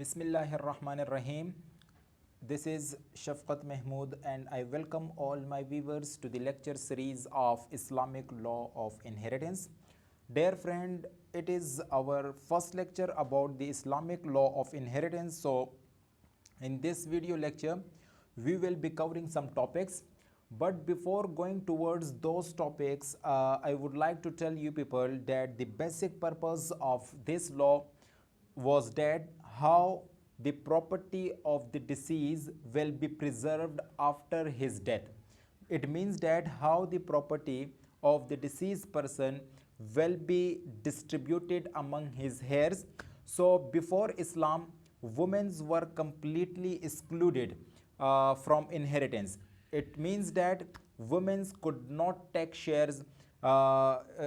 Bismillahirrahmanirrahim. This is Shafqat Mahmood and I welcome all my viewers to the lecture series of Islamic Law of Inheritance. Dear friend, it is our first lecture about the Islamic Law of Inheritance. So, in this video lecture, we will be covering some topics. But before going towards those topics, I would like to tell you people that the basic purpose of this law was that how the property of the deceased will be preserved after his death. It means that how the property of the deceased person will be distributed among his heirs. So before Islam, women were completely excluded from inheritance. It means that women could not take shares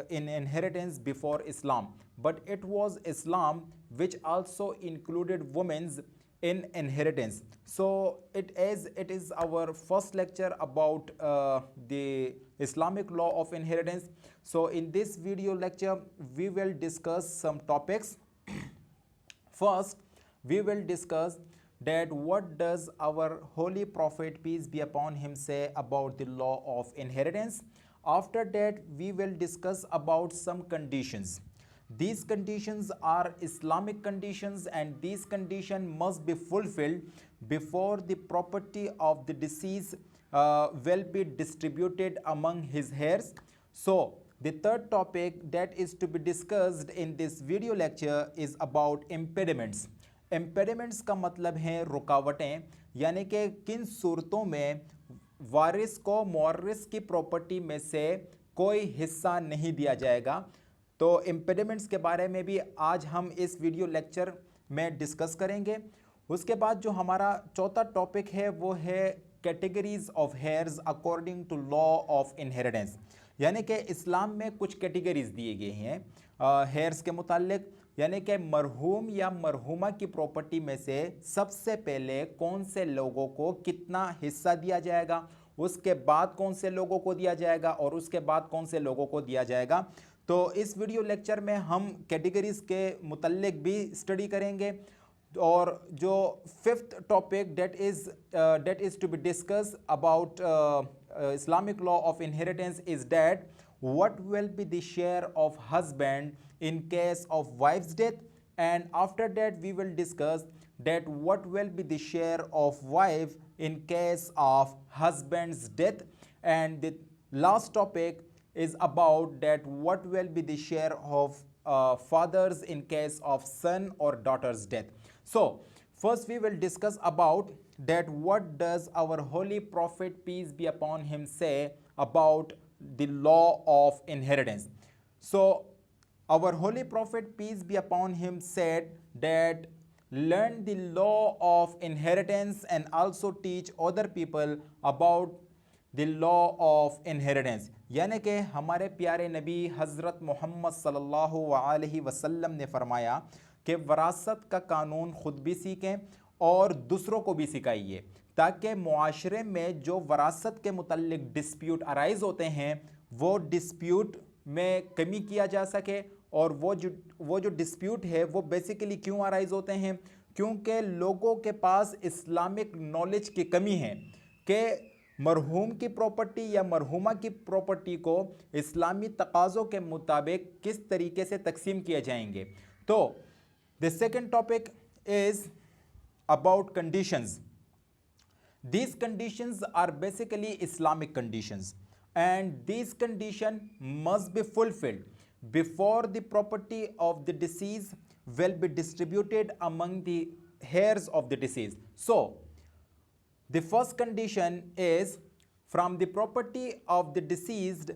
in inheritance before Islam. But it was Islam which also included women's in inheritance. So it is our first lecture about the Islamic law of inheritance. So in this video lecture, we will discuss some topics. First, we will discuss that what does our holy prophet peace be upon him say about the law of inheritance. After that, we will discuss about some conditions. These conditions are Islamic conditions and these conditions must be fulfilled before the property of the deceased will be distributed among his heirs. So the third topic that is to be discussed in this video lecture is about impediments. Impediments का मतलब है रुकावटें, यानी कि किन सूरतों में वारिस को मौरिस की प्रॉपर्टी में से कोई हिस्सा नहीं दिया जाएगा. तो इम्पेडिमेंट्स के बारे में भी आज हम इस वीडियो लेक्चर में डिस्कस करेंगे. उसके बाद जो हमारा चौथा टॉपिक है वो है categories of heirs according to law of inheritance, यानी कि इस्लाम में कुछ कैटेगरीज दिए गए हैं हेयर्स के मुतालिक, यानी कि मरहूम या मरहूमा की प्रॉपर्टी में से सबसे पहले कौन से लोगों को कितना हिस्सा दिया जाएगा, उसके बाद कौन से लोगों को दिया जाएगा और उसके बाद कौन से लोगों को दिया जाएगा. तो इस वीडियो लेक्चर में हम कैटेगरीज के मुतालिक भी स्टडी करेंगे. और जो fifth topic that is to be discuss about Islamic law of inheritance is that what will be the share of husband in case of wife's death, and after that we will discuss that what will be the share of wife in case of husband's death, and the last topic is about that what will be the share of fathers in case of son or daughter's death. So first we will discuss about that what does our holy prophet peace be upon him say about the law of inheritance. So our holy prophet peace be upon him said that learn the law of inheritance and also teach other people about the law of inheritance. यानी कि हमारे प्यारे नबी हज़रत मोहम्मद सल्लल्लाहु अलैहि वसल्लम ने फरमाया कि वरासत का कानून ख़ुद भी सीखें और दूसरों को भी सिखाइए, ताकि मुआशरे में जो वरासत के मुतल्लिक डिस्प्यूट अराइज होते हैं वो डिस्प्यूट में कमी किया जा सके. और वो जो डिस्प्यूट है वो बेसिकली क्यों अराइज होते हैं, क्योंकि लोगों के पास इस्लामिक नॉलेज की कमी है कि मरहूम की प्रॉपर्टी या मरहूमा की प्रॉपर्टी को इस्लामी तकाज़ों के मुताबिक किस तरीके से तकसीम किए जाएंगे. तो the second topic is about conditions. These conditions are basically Islamic conditions and these conditions must be fulfilled before the property of the deceased will be distributed among the heirs of the deceased. So the first condition is from the property of the deceased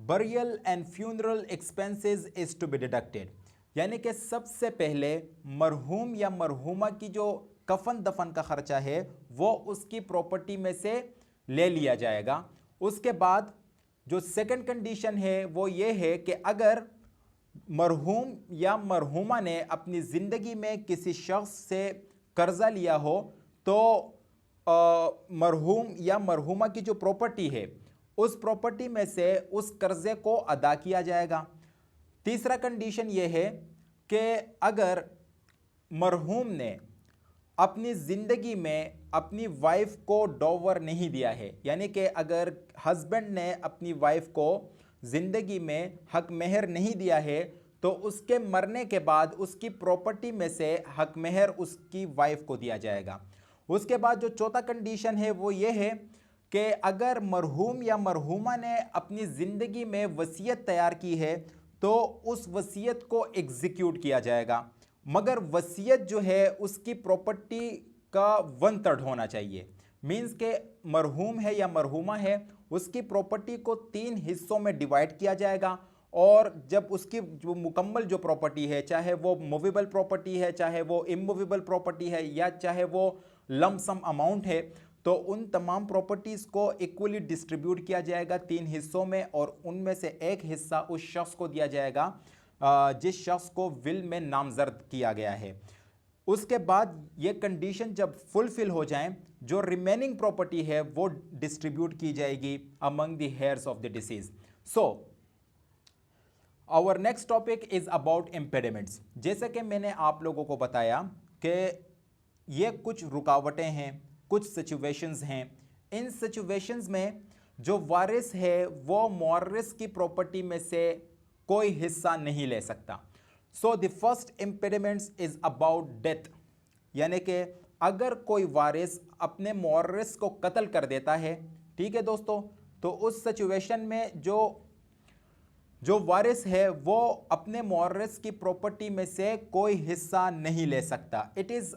burial and funeral expenses is to be deducted. यानी कि सबसे पहले मरहूम या मरहूमा की जो कफन दफन का खर्चा है वो उसकी प्रॉपर्टी में से ले लिया जाएगा. उसके बाद जो सेकंड कंडीशन है वो ये है कि अगर मरहूम या मरहूमा ने अपनी ज़िंदगी में किसी शख्स से कर्जा लिया हो तो मरहूम या मरहूमा की जो प्रॉपर्टी है उस प्रॉपर्टी में से उस कर्जे को अदा किया जाएगा. तीसरा कंडीशन ये है कि अगर मरहूम ने अपनी ज़िंदगी में अपनी वाइफ को डोवर नहीं दिया है, यानी कि अगर हस्बैंड ने अपनी वाइफ को ज़िंदगी में हक मेहर नहीं दिया है तो उसके मरने के बाद उसकी प्रॉपर्टी में से हक मेहर उसकी वाइफ को दिया जाएगा। उसके बाद जो चौथा कंडीशन है वो ये है कि अगर मरहूम या मरहूमा ने अपनी ज़िंदगी में वसीयत तैयार की है तो उस वसीयत को एग्जीक्यूट किया जाएगा, मगर वसीयत जो है उसकी प्रॉपर्टी का 1/3 होना चाहिए। मीन्स के मरहूम है या मरहूमा है उसकी प्रॉपर्टी को 3 हिस्सों में डिवाइड किया जाएगा, और जब उसकी जो मुकम्मल जो प्रॉपर्टी है, चाहे वो मूवेबल प्रॉपर्टी है, चाहे वो इमूवेबल प्रॉपर्टी है, या चाहे वो लमसम अमाउंट है, तो उन तमाम प्रॉपर्टीज़ को इक्वली डिस्ट्रीब्यूट किया जाएगा 3 हिस्सों में, और उनमें से एक हिस्सा उस शख्स को दिया जाएगा जिस शख्स को विल में नामजद किया गया है। उसके बाद ये कंडीशन जब फुलफिल हो जाएं, जो रिमेनिंग प्रॉपर्टी है वो डिस्ट्रीब्यूट की जाएगी among the heirs of the deceased. So our next topic is about impediments. जैसे कि मैंने आप लोगों को बताया कि ये कुछ रुकावटें हैं, कुछ सिचुएशंस हैं। इन सिचुएशंस में जो वारिस है वो मुअर्रिस की प्रॉपर्टी में से कोई हिस्सा नहीं ले सकता। सो the first impediments is about death, यानी कि अगर कोई वारिस अपने मुअर्रिस को कत्ल कर देता है, ठीक है दोस्तों, तो उस सिचुएशन में जो वारिस है वो अपने मुअर्रिस की प्रॉपर्टी में से कोई हिस्सा नहीं ले सकता। इट इज़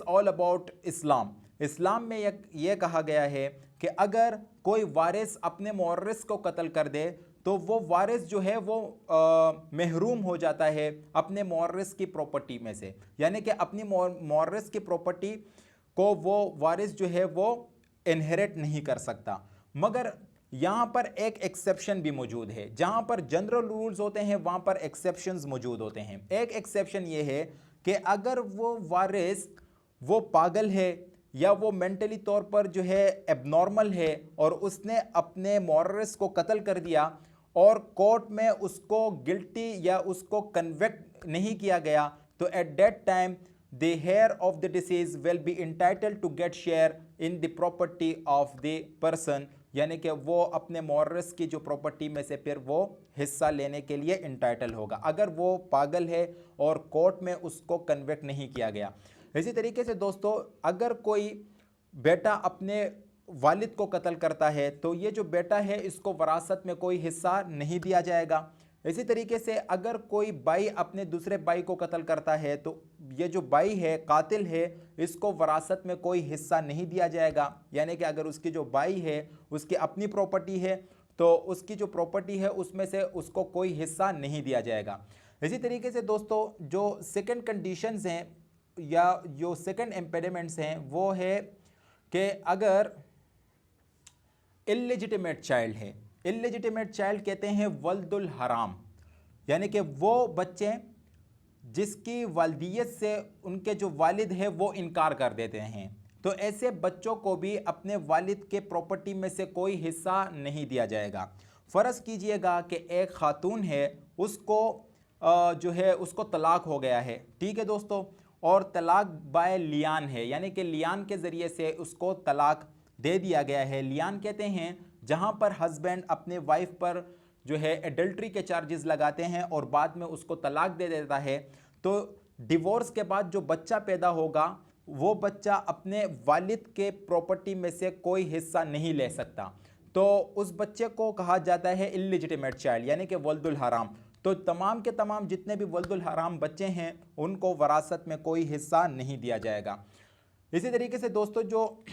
ऑल अबाउट इस्लाम। इस्लाम में यह कहा गया है कि अगर कोई वारिस अपने मुअर्रिस को कत्ल कर दे तो वो वारिस जो है वो महरूम हो जाता है अपने मुअर्रिस की प्रॉपर्टी में से, यानी कि अपनी मुअर्रिस की प्रॉपर्टी को वो वारिस जो है वो इनहेरिट नहीं कर सकता। मगर यहाँ पर एक एक्सेप्शन भी मौजूद है। जहाँ पर जनरल रूल्स होते हैं वहाँ पर एक्सेप्शंस मौजूद होते हैं। एक एक्सेप्शन ये है कि अगर वो वारिस वो पागल है या वो मेंटली तौर पर जो है एबनॉर्मल है और उसने अपने मुअर्रिस को कत्ल कर दिया और कोर्ट में उसको गिल्टी या उसको कन्विक्ट नहीं किया गया, तो at that time the heir of the deceased will be entitled to get share in the property of the person, यानी कि वो अपने मुअर्रिस की जो प्रॉपर्टी में से फिर वो हिस्सा लेने के लिए इंटाइटल होगा अगर वो पागल है और कोर्ट में उसको कन्विक्ट नहीं किया गया। इसी तरीके से दोस्तों, अगर कोई बेटा अपने वालिद को कत्ल करता है तो ये जो बेटा है इसको वरासत में कोई हिस्सा नहीं दिया जाएगा। इसी तरीके से अगर कोई भाई अपने दूसरे भाई को कत्ल करता है तो ये जो भाई है कातिल है इसको वरासत में कोई हिस्सा नहीं दिया जाएगा, यानी कि अगर उसकी जो भाई है उसकी अपनी प्रॉपर्टी है तो उसकी जो प्रॉपर्टी है उसमें से उसको कोई हिस्सा नहीं दिया जाएगा। इसी तरीके से दोस्तों, जो सेकंड कंडीशंस हैं या जो सेकंड इम्पेडिमेंट्स हैं वो है कि अगर इल्लेजिटिमेट चाइल्ड है। इल्लेजिटिमेट चाइल्ड कहते हैं वल्दुल हराम, यानी कि वो बच्चे जिसकी वालिदियत से उनके जो वालिद है वो इनकार कर देते हैं, तो ऐसे बच्चों को भी अपने वालिद के प्रॉपर्टी में से कोई हिस्सा नहीं दिया जाएगा। फ़र्ज़ कीजिएगा कि एक खातून है, उसको जो है उसको तलाक हो गया है, ठीक है दोस्तों, और तलाक बाय लियान है, यानी कि लियान के ज़रिए से उसको तलाक दे दिया गया है। लियान कहते हैं जहां पर हस्बैंड अपने वाइफ पर जो है एडल्ट्री के चार्जेस लगाते हैं और बाद में उसको तलाक दे देता है, तो डिवोर्स के बाद जो बच्चा पैदा होगा वो बच्चा अपने वालिद के प्रॉपर्टी में से कोई हिस्सा नहीं ले सकता, तो उस बच्चे को कहा जाता है इल्लेजिटिमेट चाइल्ड, यानी कि वल्दुल हराम। तो तमाम के तमाम जितने भी वल्दुल हराम बच्चे हैं उनको वरासत में कोई हिस्सा नहीं दिया जाएगा। इसी तरीके से दोस्तों, जो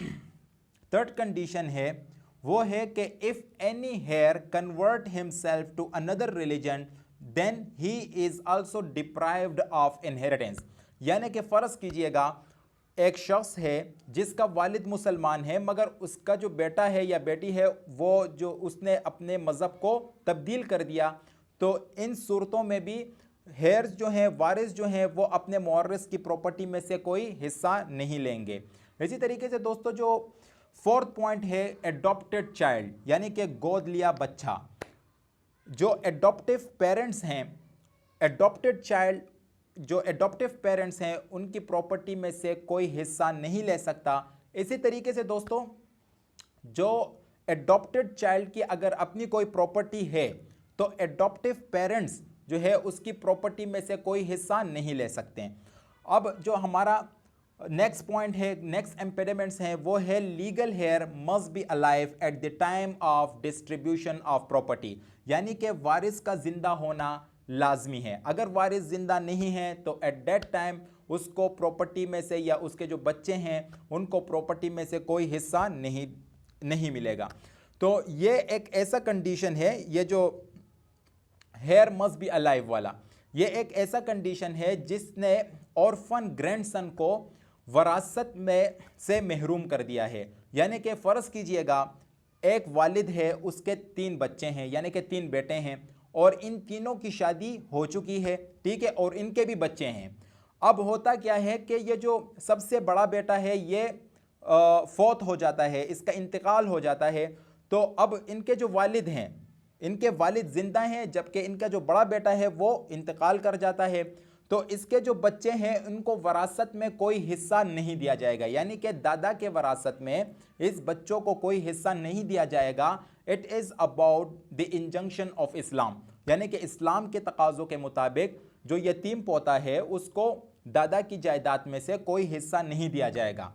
थर्ड कंडीशन है वो है कि if any heir convert himself to another religion then he is also deprived of inheritance, यानी कि फ़र्ज़ कीजिएगा एक शख्स है जिसका वालिद मुसलमान है मगर उसका जो बेटा है या बेटी है वो जो उसने अपने मज़हब को तब्दील कर दिया, तो इन सूरतों में भी हेयर्स जो हैं, वारिस जो हैं, वो अपने मुअर्रिस की प्रॉपर्टी में से कोई हिस्सा नहीं लेंगे। इसी तरीके से दोस्तों, जो फोर्थ पॉइंट है एडॉप्टेड चाइल्ड, यानी कि गोद लिया बच्चा। जो एडॉप्टिव पेरेंट्स हैं, एडॉप्टेड चाइल्ड जो एडॉप्टिव पेरेंट्स हैं उनकी प्रॉपर्टी में से कोई हिस्सा नहीं ले सकता। इसी तरीके से दोस्तों, जो एडॉप्टेड चाइल्ड की अगर अपनी कोई प्रॉपर्टी है तो एडॉप्टिव पेरेंट्स जो है उसकी प्रॉपर्टी में से कोई हिस्सा नहीं ले सकते हैं। अब जो हमारा नेक्स्ट पॉइंट है, नेक्स्ट इम्पेडिमेंट्स हैं, वो है legal heir must be alive at the time of distribution of property, यानी कि वारिस का जिंदा होना लाजमी है। अगर वारिस जिंदा नहीं है तो एट दैट टाइम उसको प्रॉपर्टी में से या उसके जो बच्चे हैं उनको प्रॉपर्टी में से कोई हिस्सा नहीं मिलेगा। तो ये एक ऐसा कंडीशन है, ये जो हेयर मस्ट बी अलाइव वाला, ये एक ऐसा कंडीशन है जिसने ऑर्फन ग्रैंडसन को वरासत में से महरूम कर दिया है। यानी कि फ़र्ज़ कीजिएगा एक वालिद है, उसके 3 बच्चे हैं, यानी कि 3 बेटे हैं और इन तीनों की शादी हो चुकी है, ठीक है, और इनके भी बच्चे हैं। अब होता क्या है कि ये जो सबसे बड़ा बेटा है ये फौत हो जाता है, इसका इंतकाल हो जाता है। तो अब इनके जो वालिद हैं, इनके वालिद जिंदा हैं, जबकि इनका जो बड़ा बेटा है वो इंतकाल कर जाता है। तो इसके जो बच्चे हैं उनको वरासत में कोई हिस्सा नहीं दिया जाएगा, यानी कि दादा के वरासत में इस बच्चों को कोई हिस्सा नहीं दिया जाएगा। It is about the injunction of Islam, यानी कि इस्लाम के तकाज़ों के मुताबिक जो यतीम पोता है उसको दादा की जायदाद में से कोई हिस्सा नहीं दिया जाएगा।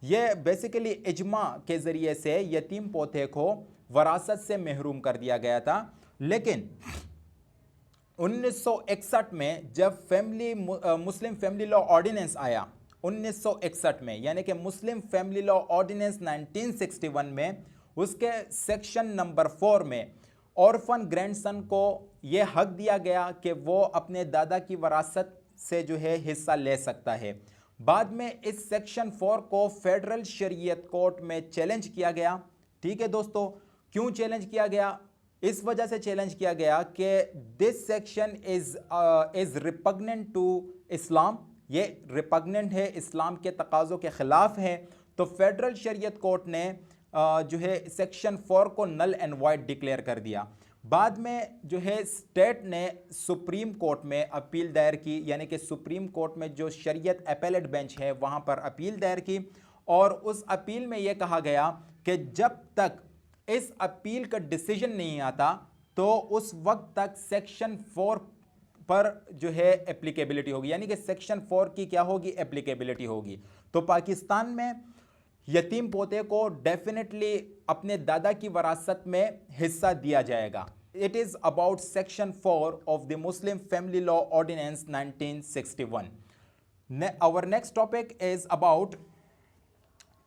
यह बेसिकली इजमा के ज़रिए से यतीम पोते को वरासत से महरूम कर दिया गया था। लेकिन 1961 में जब मुस्लिम फैमिली लॉ ऑर्डिनेंस आया 1961 में, यानी कि मुस्लिम फैमिली लॉ ऑर्डिनेंस 1961 में, उसके सेक्शन नंबर 4 में ऑर्फन ग्रैंडसन को यह हक दिया गया कि वो अपने दादा की वरासत से जो है हिस्सा ले सकता है। बाद में इस सेक्शन 4 को फेडरल शरीयत कोर्ट में चैलेंज किया गया। ठीक है दोस्तों, क्यों चैलेंज किया गया? इस वजह से चैलेंज किया गया कि this section is repugnant to Islam, ये रिपग्नेंट है, इस्लाम के तकाज़ों के ख़िलाफ़ है। तो फेडरल शरीयत कोर्ट ने जो है सेक्शन 4 को नल एंड वाइड डिक्लेयर कर दिया। बाद में जो है स्टेट ने सुप्रीम कोर्ट में अपील दायर की, यानी कि सुप्रीम कोर्ट में जो शरीयत अपीलेट बेंच है वहाँ पर अपील दायर की, और उस अपील में यह कहा गया कि जब तक इस अपील का डिसीजन नहीं आता तो उस वक्त तक सेक्शन 4 पर जो है एप्लीकेबिलिटी होगी, यानी कि सेक्शन 4 की क्या होगी? एप्लीकेबिलिटी होगी। तो पाकिस्तान में यतीम पोते को डेफिनेटली अपने दादा की वरासत में हिस्सा दिया जाएगा। It is about section 4 of the Muslim family law ordinance 1961। Our next topic is about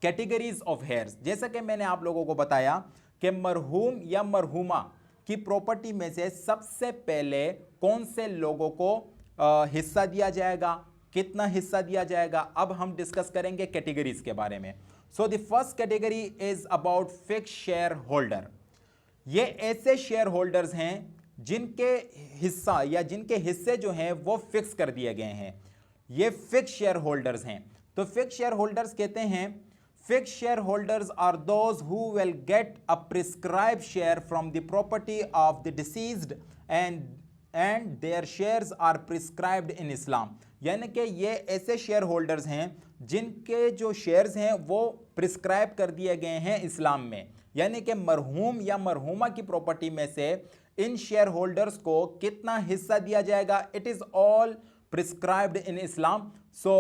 categories of heirs. जैसा कि मैंने आप लोगों को बताया कि मरहूम या मरहूमा की प्रॉपर्टी में से सबसे पहले कौन से लोगों को हिस्सा दिया जाएगा, कितना हिस्सा दिया जाएगा। अब हम डिस्कस करेंगे कैटेगरीज के बारे में। सो the first category is about fix share holder. ये ऐसे शेयर होल्डर्स हैं जिनके हिस्सा या जिनके हिस्से जो हैं वो फिक्स कर दिए गए हैं, ये फिक्स शेयर होल्डर्स हैं। तो फिक्स शेयर होल्डर्स कहते हैं, fixed shareholders are those who will get a prescribed share from the property of the deceased and their shares are prescribed in Islam। यानी कि ये ऐसे शेयर होल्डर्स हैं जिनके जो शेयर्स हैं वो प्रिस्क्राइब कर दिए गए हैं इस्लाम में। यानी कि मरहूम या मरहूमा की प्रॉपर्टी में से इन शेयर होल्डर्स को कितना हिस्सा दिया जाएगा, it is all prescribed in Islam. So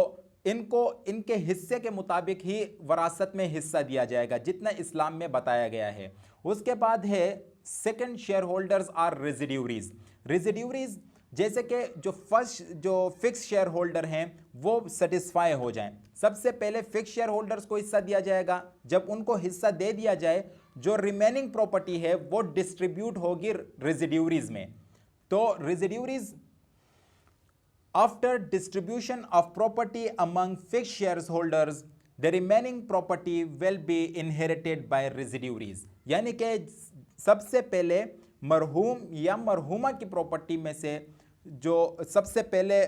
इनको इनके हिस्से के मुताबिक ही वरासत में हिस्सा दिया जाएगा जितना इस्लाम में बताया गया है। उसके बाद है सेकंड शेयर होल्डर्स आर रेजिड्यूरीज। रेजिड्यूरीज जैसे कि जो फिक्स शेयर होल्डर हैं वो सेटिस्फाई हो जाएं। सबसे पहले फिक्स शेयर होल्डर्स को हिस्सा दिया जाएगा। जब उनको हिस्सा दे दिया जाए, जो रिमेनिंग प्रॉपर्टी है वो डिस्ट्रीब्यूट होगी रेजिड्यूरीज में। तो रेजिड्यूरीज after distribution of property among fixed shareholders, the remaining property will be inherited by residuaries। यानी कि सबसे पहले मरहूम या मरहूमा की प्रॉपर्टी में से जो सबसे पहले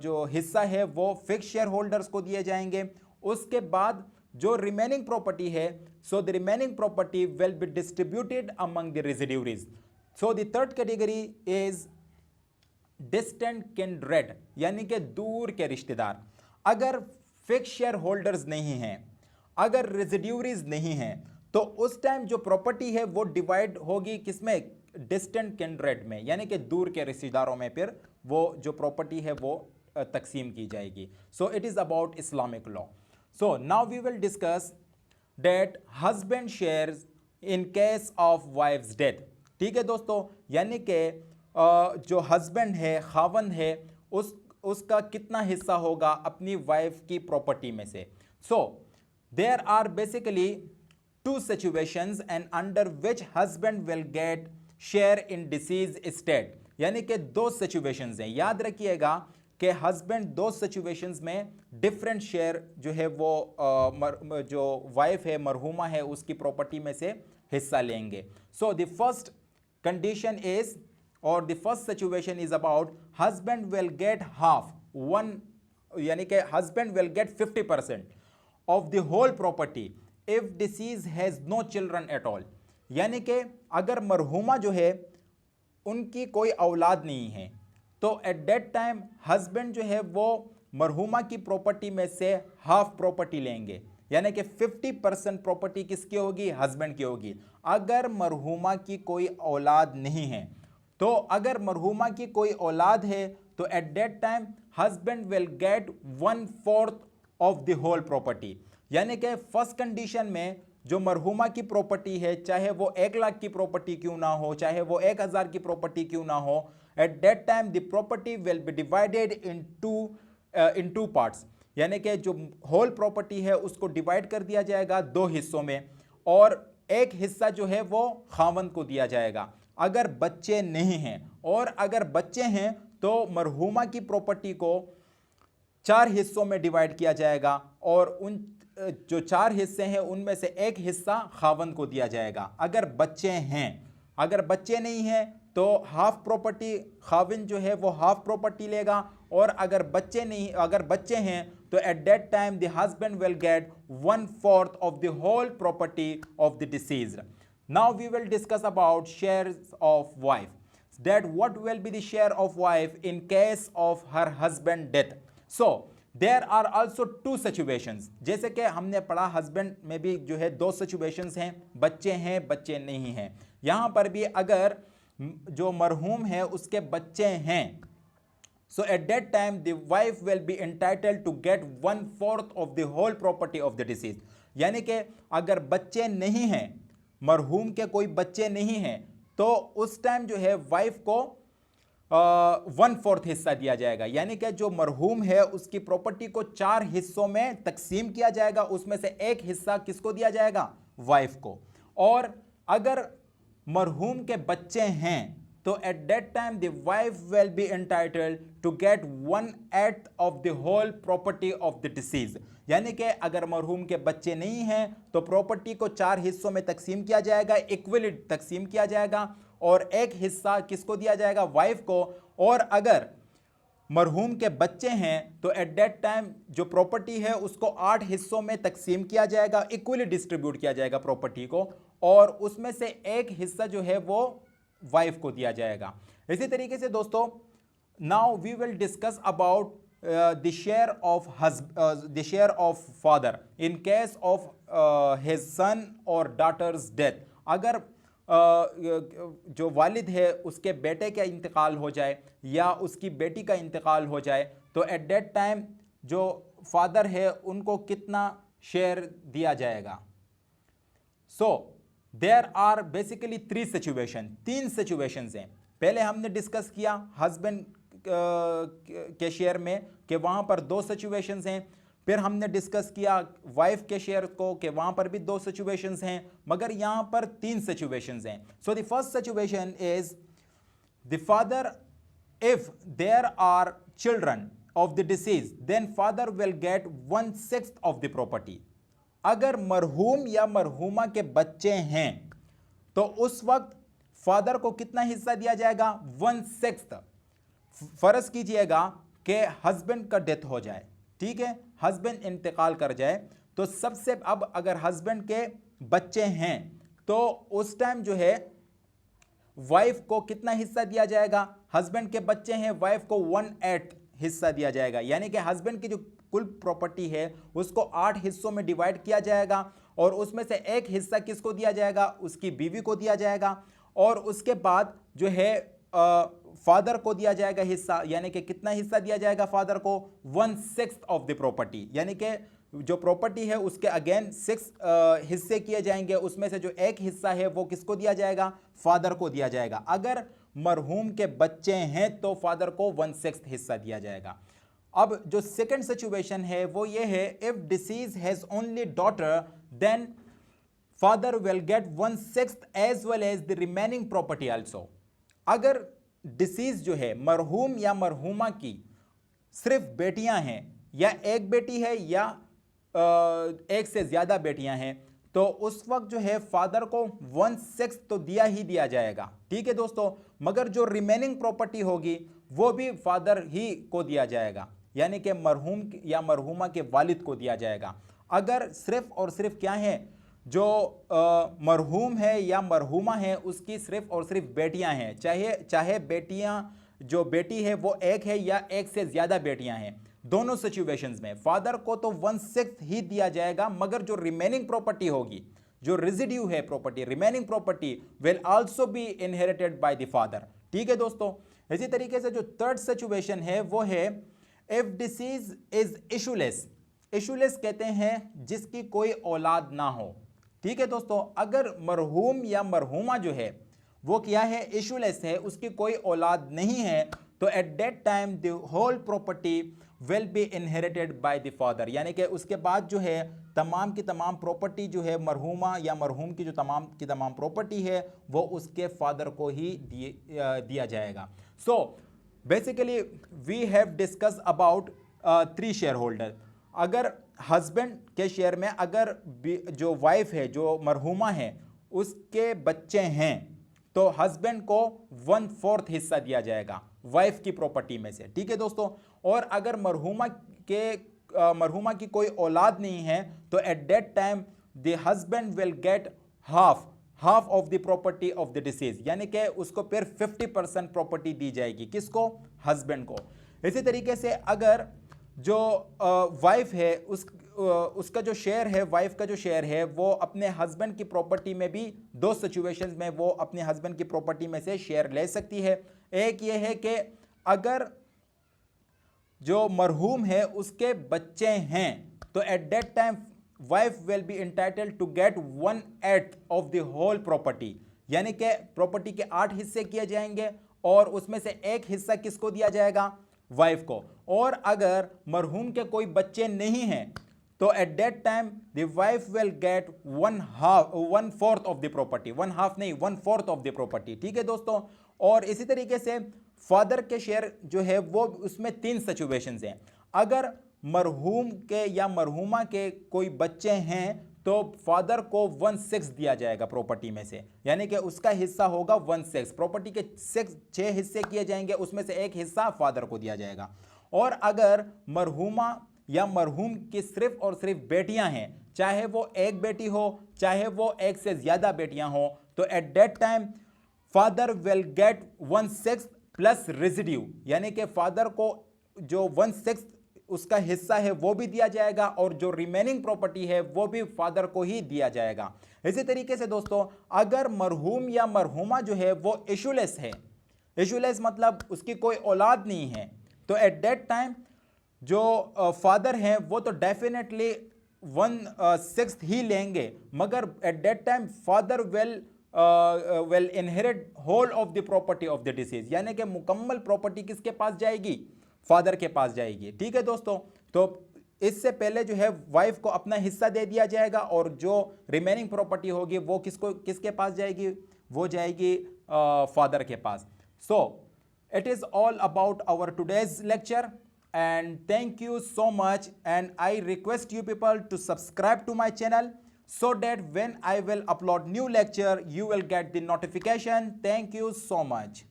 जो हिस्सा है वो फिक्स शेयर होल्डर्स को दिए जाएंगे। उसके बाद जो रिमेनिंग प्रॉपर्टी है, so the remaining property will be distributed among the residuaries. So the third category is distant kindred यानी कि दूर के रिश्तेदार, अगर फिक्स शेयर होल्डर्स नहीं हैं, अगर रेजिड्यूरीज नहीं हैं, तो उस टाइम जो प्रॉपर्टी है वो डिवाइड होगी किसमें, डिस्टेंट किंड्रेड में, यानी कि दूर के रिश्तेदारों में फिर वो जो प्रॉपर्टी है वो तकसीम की जाएगी. So it is about Islamic law. So now we will discuss that husband shares in case of wife's death. ठीक है दोस्तों, यानी कि जो हस्बैंड है, खावंद है, उसका कितना हिस्सा होगा अपनी वाइफ की प्रॉपर्टी में से. So there are basically two situations and under which husband will get share in deceased estate. यानी कि दो सिचुएशंस हैं, याद रखिएगा कि हस्बैंड दो सिचुएशंस में डिफरेंट शेयर जो है वो जो वाइफ है, मरहुमा है, उसकी प्रॉपर्टी में से हिस्सा लेंगे. So the first condition is और the first situation is about husband will get half one, यानी कि husband will get 50% of the whole property if deceased has no children at all. यानी कि अगर मरहुमा जो है उनकी कोई औलाद नहीं है, तो एट दैट टाइम हस्बैंड जो है वो मरहुमा की प्रॉपर्टी में से हाफ प्रॉपर्टी लेंगे, यानी कि 50% प्रॉपर्टी किसकी होगी, हस्बैंड की होगी. अगर मरहुमा की कोई औलाद नहीं है, तो अगर मरहुमा की कोई औलाद है तो at that time husband will get 1/4 of the whole property. यानी कि फर्स्ट कंडीशन में जो मरहुमा की प्रॉपर्टी है, चाहे वो 1 लाख की प्रॉपर्टी क्यों ना हो, चाहे वो 1000 की प्रॉपर्टी क्यों ना हो, eight that time the property will B divided in two parts. यानी कि जो होल प्रॉपर्टी है उसको डिवाइड कर दिया जाएगा दो हिस्सों में, और एक हिस्सा जो है वो खावंद को दिया जाएगा अगर बच्चे नहीं हैं, और अगर बच्चे हैं तो मरहुमा की प्रॉपर्टी को 4 हिस्सों में डिवाइड किया जाएगा, और उन जो 4 हिस्से हैं उनमें से एक हिस्सा खावंद को दिया जाएगा अगर बच्चे हैं. अगर बच्चे नहीं हैं तो हाफ प्रॉपर्टी खाविंद जो है वो हाफ प्रॉपर्टी लेगा, और अगर बच्चे हैं तो at that time the husband will get 1/4 of the whole property of the deceased. Now we will discuss about shares of wife, that what will be the share of wife in case of her husband death. So there are also 2 situations, जैसे कि हमने पढ़ा husband में भी जो है 2 situations हैं, बच्चे हैं, बच्चे नहीं हैं. यहां पर भी अगर जो मरहूम है उसके बच्चे हैं, so at that time the wife will be entitled to get 1/4 of the whole property of the deceased. यानी कि अगर बच्चे नहीं हैं, मरहूम के कोई बच्चे नहीं हैं, तो उस टाइम जो है वाइफ को 1/4 हिस्सा दिया जाएगा. यानी कि जो मरहूम है उसकी प्रॉपर्टी को 4 हिस्सों में तकसीम किया जाएगा, उसमें से एक हिस्सा किसको दिया जाएगा, वाइफ को. और अगर मरहूम के बच्चे हैं तो at that time the wife will be entitled to get 1/8 of the whole property of the deceased. यानी कि अगर मरहूम के बच्चे नहीं हैं तो प्रॉपर्टी को 4 हिस्सों में तकसीम किया जाएगा, इक्वली तकसीम किया जाएगा, और एक हिस्सा किसको दिया जाएगा, वाइफ को. और अगर मरहूम के बच्चे हैं तो एट दैट टाइम जो प्रॉपर्टी है उसको 8 हिस्सों में तकसीम किया जाएगा, इक्वली डिस्ट्रीब्यूट किया जाएगा प्रॉपर्टी को, और उसमें से एक हिस्सा जो है वो वाइफ को दिया जाएगा. इसी तरीके से दोस्तों now we will discuss about the share of father in case of his son और डॉटर्स डेथ. अगर जो वालिद है उसके बेटे का इंतकाल हो जाए या उसकी बेटी का इंतकाल हो जाए, तो एट दैट टाइम जो फादर है उनको कितना शेयर दिया जाएगा. So there are basically 3 situations हैं. पहले हमने डिस्कस किया हस्बैंड के शेयर में कि वहां पर 2 सिचुएशंस हैं. फिर हमने डिस्कस किया वाइफ के शेयर को कि वहां पर भी 2 सिचुएशंस हैं, मगर यहां पर 3 सिचुएशंस हैं. So the first situation is the father, if there are children of the deceased then father will get 1/6 of the property. अगर मरहूम या मरहूमा के बच्चे हैं तो उस वक्त फादर को कितना हिस्सा दिया जाएगा, 1/6. फर्ज कीजिएगा कि हस्बैंड का डेथ हो जाए, ठीक है, हस्बैंड इंतकाल कर जाए, तो सबसे अब अगर हस्बैंड के बच्चे हैं तो उस टाइम जो है वाइफ को कितना हिस्सा दिया जाएगा? हस्बैंड के बच्चे हैं, वाइफ को 1/8 हिस्सा दिया जाएगा, यानी कि हस्बैंड की जो कुल प्रॉपर्टी है उसको 8 हिस्सों में डिवाइड किया जाएगा और उसमें से एक हिस्सा किसको दिया जाएगा? उसकी बीवी को दिया जाएगा। और उसके बाद जो है फादर को दिया जाएगा हिस्सा, यानी कि कितना हिस्सा दिया जाएगा फादर को? 1/6 ऑफ द प्रॉपर्टी, यानी कि जो प्रॉपर्टी है उसके अगेन 6 हिस्से किए जाएंगे, उसमें से जो एक हिस्सा है वो किसको दिया जाएगा? फादर को दिया जाएगा। अगर मरहूम के बच्चे हैं तो फादर को 1/6 हिस्सा दिया जाएगा। अब जो सेकंड सिचुएशन है वो ये है, if deceased has only daughter then father will get 1/6 as well as the remaining property also. अगर डिसीज जो है मरहूम या मरहूमा की सिर्फ बेटियां हैं, या एक बेटी है या एक से ज्यादा बेटियां हैं, तो उस वक्त जो है फादर को 1/6 तो दिया ही दिया जाएगा, ठीक है दोस्तों। मगर जो रिमेनिंग प्रॉपर्टी होगी वो भी फादर ही को दिया जाएगा, यानी कि मरहूम या मरहूमा के वालिद को दिया जाएगा। अगर सिर्फ और सिर्फ क्या है, जो मरहूम है या मरहूमा है उसकी सिर्फ और सिर्फ बेटियां हैं, चाहे बेटियां, जो बेटी है वो एक है या एक से ज्यादा बेटियां हैं, दोनों सिचुएशंस में फादर को तो 1/6 ही दिया जाएगा, मगर जो रिमेनिंग प्रॉपर्टी होगी, जो रेजिड्यू है property, remaining property will also be inherited by the father, ठीक है दोस्तों। इसी तरीके से जो थर्ड सिचुएशन है वो है, if disease is issueless. Issueless कहते हैं जिसकी कोई औलाद ना हो, ठीक है दोस्तों। अगर मरहूम या मरहूमा जो है वो क्या है? इशूलेस है, उसकी कोई औलाद नहीं है, तो at that time the whole property will be inherited by the father, यानी कि उसके बाद जो है तमाम की तमाम प्रॉपर्टी जो है मरहूमा या मरहूम की जो तमाम की तमाम प्रॉपर्टी है वो उसके फादर को ही दिया जाएगा। So basically we have discuss about 3 share holder. अगर हस्बैंड के शेयर में अगर जो वाइफ है, जो मरहूमा है, उसके बच्चे हैं, तो हस्बैंड को 1/4 हिस्सा दिया जाएगा वाइफ की प्रॉपर्टी में से, ठीक है दोस्तों। और अगर मरहूमा की कोई औलाद नहीं है, तो at that time the husband will get half of the property of the deceased, यानी कि उसको फिर 50% प्रॉपर्टी दी जाएगी, किसको? हस्बैंड को। इसी तरीके से अगर जो वाइफ है उसका जो शेयर है, वाइफ का जो शेयर है, वो अपने हस्बैंड की प्रॉपर्टी में भी 2 सिचुएशंस में वो अपने हस्बैंड की प्रॉपर्टी में से शेयर ले सकती है। एक ये है कि अगर जो मरहूम है उसके बच्चे हैं, तो at that time wife will be entitled to get 1/8 of the whole property, यानी कि प्रॉपर्टी के 8 हिस्से किए जाएंगे और उसमें से एक हिस्सा किसको दिया जाएगा? वाइफ को। और अगर मरहूम के कोई बच्चे नहीं हैं, तो at that time the wife will get 1/4 of the property, 1/2 नहीं 1/4 ऑफ द प्रॉपर्टी, ठीक है दोस्तों। और इसी तरीके से फादर के शेयर जो है वो उसमें 3 सिचुएशंस हैं। अगर मरहूम के या मरहूमा के कोई बच्चे हैं तो फादर को 1/6 दिया जाएगा प्रॉपर्टी में से, यानी कि उसका हिस्सा होगा 1/6। प्रॉपर्टी के 6 हिस्से किए जाएंगे, उसमें से एक हिस्सा फादर को दिया जाएगा। और अगर मरहूमा या मरहूम की सिर्फ और सिर्फ बेटियां हैं, चाहे वो एक बेटी हो चाहे वो एक से ज्यादा बेटियां हो, तो at that time father will get 1/6 plus residue, यानी कि फादर को जो 1/6 उसका हिस्सा है वो भी दिया जाएगा और जो रिमेनिंग प्रॉपर्टी है वो भी फादर को ही दिया जाएगा। इसी तरीके से दोस्तों, अगर मरहूम या मरहूमा जो है वो इशूलेस है, इशूलेस मतलब उसकी कोई औलाद नहीं है, तो एट दैट टाइम जो फादर हैं वो तो डेफिनेटली 1/6 ही लेंगे, मगर at that time father will inherit whole of the property of the deceased, यानी कि मुकम्मल प्रॉपर्टी किसके पास जाएगी? फादर के पास जाएगी, ठीक है दोस्तों। तो इससे पहले जो है वाइफ को अपना हिस्सा दे दिया जाएगा और जो रिमेनिंग प्रॉपर्टी होगी वो किसके पास जाएगी? वो जाएगी फादर के पास। So it is all about our today's lecture and thank you so much, and I request you people to subscribe to my channel so that when I will upload new lecture you will get the notification. Thank you so much.